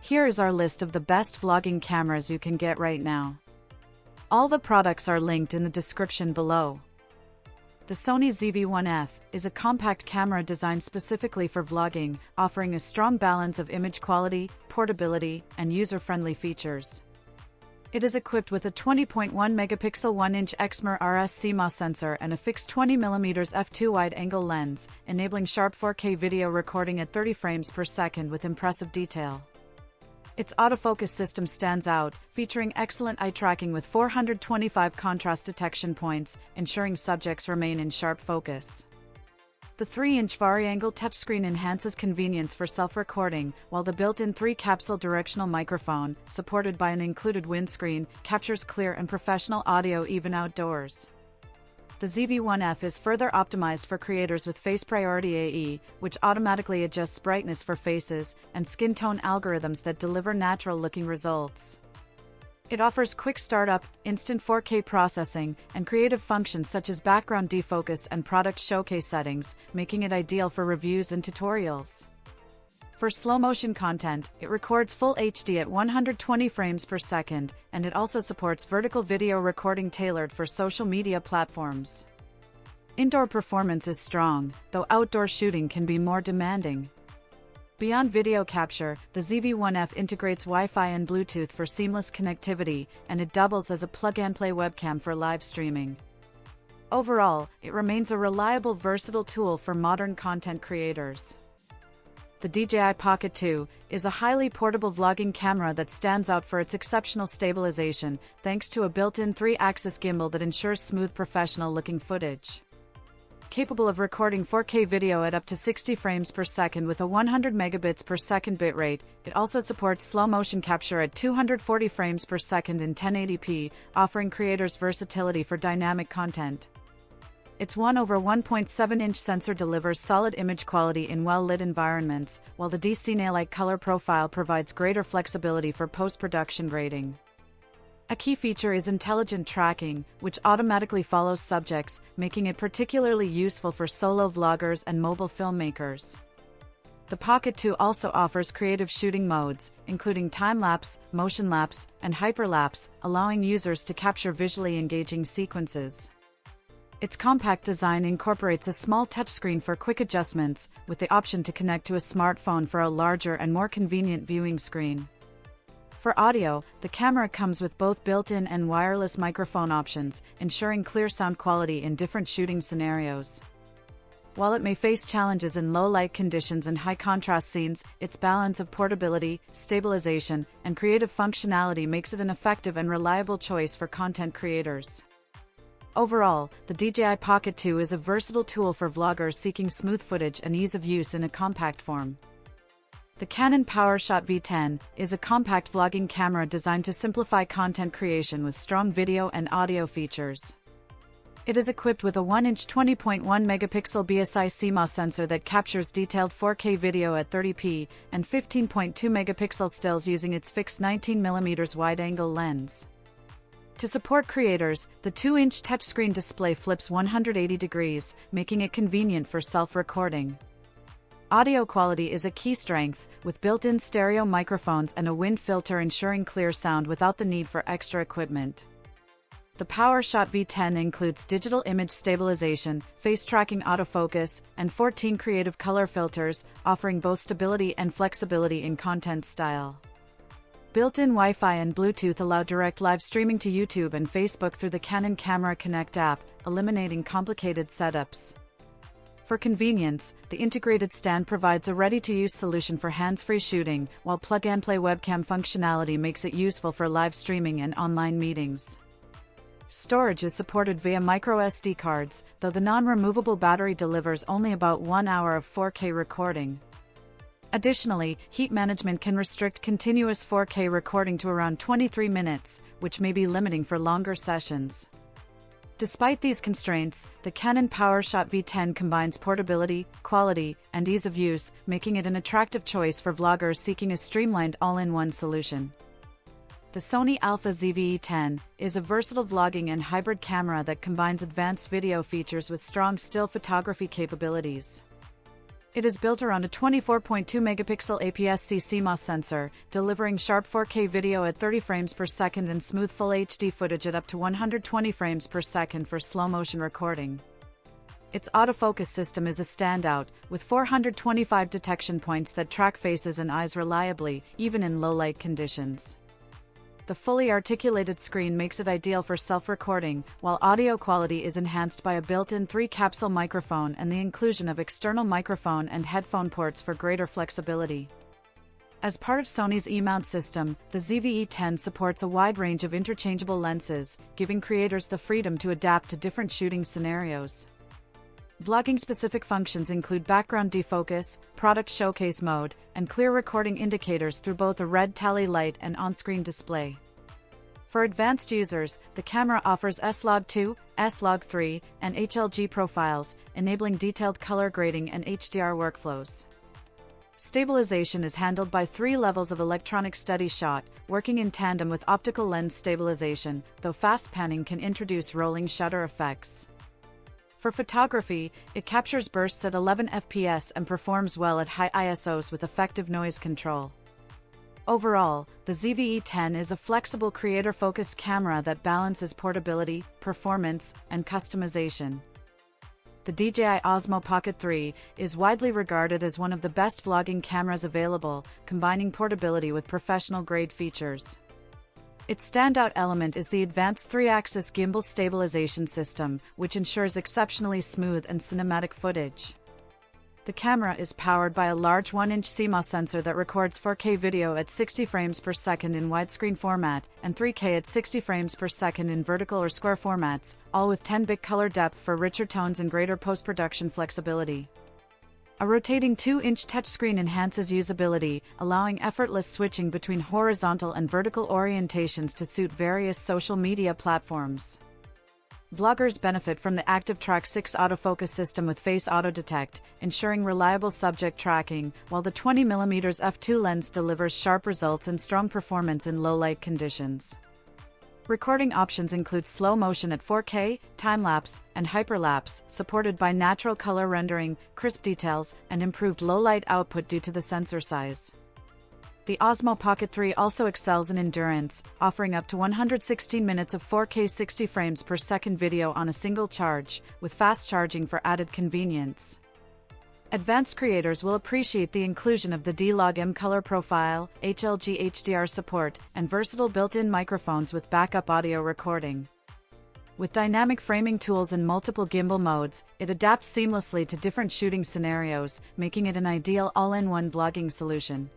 Here is our list of the best vlogging cameras you can get right now. All the products are linked in the description below. The Sony ZV-1F is a compact camera designed specifically for vlogging, offering a strong balance of image quality, portability, and user-friendly features. It is equipped with a 20.1 megapixel 1-inch exmor RS CMOS sensor and a fixed 20mm f2 wide-angle lens, enabling sharp 4K video recording at 30 frames per second with impressive detail. Its autofocus system stands out, featuring excellent eye tracking with 425 contrast detection points, ensuring subjects remain in sharp focus. The 3-inch vari-angle touchscreen enhances convenience for self-recording, while the built-in 3-capsule directional microphone, supported by an included windscreen, captures clear and professional audio even outdoors. The ZV-1F is further optimized for creators with Face Priority AE, which automatically adjusts brightness for faces, and skin tone algorithms that deliver natural-looking results. It offers quick startup, instant 4K processing, and creative functions such as background defocus and product showcase settings, making it ideal for reviews and tutorials. For slow-motion content, it records full HD at 120 frames per second, and it also supports vertical video recording tailored for social media platforms. Indoor performance is strong, though outdoor shooting can be more demanding. Beyond video capture, the ZV-1F integrates Wi-Fi and Bluetooth for seamless connectivity, and it doubles as a plug-and-play webcam for live streaming. Overall, it remains a reliable, versatile tool for modern content creators. The DJI Pocket 2 is a highly portable vlogging camera that stands out for its exceptional stabilization, thanks to a built-in 3-axis gimbal that ensures smooth, professional-looking footage. Capable of recording 4K video at up to 60 frames per second with a 100 megabits per second bitrate, it also supports slow-motion capture at 240 frames per second in 1080p, offering creators versatility for dynamic content. Its 1/1.7-inch sensor delivers solid image quality in well-lit environments, while the D-Cine-like color profile provides greater flexibility for post-production grading. A key feature is intelligent tracking, which automatically follows subjects, making it particularly useful for solo vloggers and mobile filmmakers. The Pocket 2 also offers creative shooting modes, including time-lapse, motion-lapse, and hyperlapse, allowing users to capture visually engaging sequences. Its compact design incorporates a small touchscreen for quick adjustments, with the option to connect to a smartphone for a larger and more convenient viewing screen. For audio, the camera comes with both built-in and wireless microphone options, ensuring clear sound quality in different shooting scenarios. While it may face challenges in low-light conditions and high-contrast scenes, its balance of portability, stabilization, and creative functionality makes it an effective and reliable choice for content creators. Overall, the DJI Pocket 2 is a versatile tool for vloggers seeking smooth footage and ease of use in a compact form. The Canon PowerShot V10 is a compact vlogging camera designed to simplify content creation with strong video and audio features. It is equipped with a 1-inch 20.1 megapixel BSI CMOS sensor that captures detailed 4K video at 30p, and 15.2 megapixel stills using its fixed 19mm wide-angle lens. To support creators, the 2-inch touchscreen display flips 180 degrees, making it convenient for self-recording. Audio quality is a key strength, with built-in stereo microphones and a wind filter ensuring clear sound without the need for extra equipment. The PowerShot V10 includes digital image stabilization, face-tracking autofocus, and 14 creative color filters, offering both stability and flexibility in content style. Built-in Wi-Fi and Bluetooth allow direct live streaming to YouTube and Facebook through the Canon Camera Connect app, eliminating complicated setups. For convenience, the integrated stand provides a ready-to-use solution for hands-free shooting, while plug-and-play webcam functionality makes it useful for live streaming and online meetings. Storage is supported via microSD cards, though the non-removable battery delivers only about 1 hour of 4K recording. Additionally, heat management can restrict continuous 4K recording to around 23 minutes, which may be limiting for longer sessions. Despite these constraints, the Canon PowerShot V10 combines portability, quality, and ease of use, making it an attractive choice for vloggers seeking a streamlined all-in-one solution. The Sony Alpha ZV-10 is a versatile vlogging and hybrid camera that combines advanced video features with strong still photography capabilities. It is built around a 24.2 megapixel APS-C CMOS sensor, delivering sharp 4K video at 30 frames per second and smooth Full HD footage at up to 120 frames per second for slow-motion recording. Its autofocus system is a standout, with 425 detection points that track faces and eyes reliably, even in low-light conditions. The fully articulated screen makes it ideal for self-recording, while audio quality is enhanced by a built-in 3-capsule microphone and the inclusion of external microphone and headphone ports for greater flexibility. As part of Sony's E-mount system, the ZV-E10 supports a wide range of interchangeable lenses, giving creators the freedom to adapt to different shooting scenarios. Vlogging-specific functions include background defocus, product showcase mode, and clear recording indicators through both a red tally light and on-screen display. For advanced users, the camera offers S-Log2, S-Log3, and HLG profiles, enabling detailed color grading and HDR workflows. Stabilization is handled by 3 levels of electronic steady shot, working in tandem with optical lens stabilization, though fast panning can introduce rolling shutter effects. For photography, it captures bursts at 11 fps and performs well at high ISOs with effective noise control. Overall, the ZV-E10 is a flexible creator-focused camera that balances portability, performance, and customization. The DJI Osmo Pocket 3 is widely regarded as one of the best vlogging cameras available, combining portability with professional-grade features. Its standout element is the advanced 3-axis gimbal stabilization system, which ensures exceptionally smooth and cinematic footage. The camera is powered by a large 1-inch CMOS sensor that records 4K video at 60 frames per second in widescreen format, and 3K at 60 frames per second in vertical or square formats, all with 10-bit color depth for richer tones and greater post-production flexibility. A rotating 2-inch touchscreen enhances usability, allowing effortless switching between horizontal and vertical orientations to suit various social media platforms. Vloggers benefit from the ActiveTrack 6 autofocus system with face auto detect, ensuring reliable subject tracking, while the 20mm f2 lens delivers sharp results and strong performance in low-light conditions. Recording options include slow motion at 4K, time-lapse, and hyperlapse, supported by natural color rendering, crisp details, and improved low-light output due to the sensor size. The Osmo Pocket 3 also excels in endurance, offering up to 116 minutes of 4K 60 frames per second video on a single charge, with fast charging for added convenience. Advanced creators will appreciate the inclusion of the D-Log-M color profile, HLG HDR support, and versatile built-in microphones with backup audio recording. With dynamic framing tools and multiple gimbal modes, it adapts seamlessly to different shooting scenarios, making it an ideal all-in-one vlogging solution.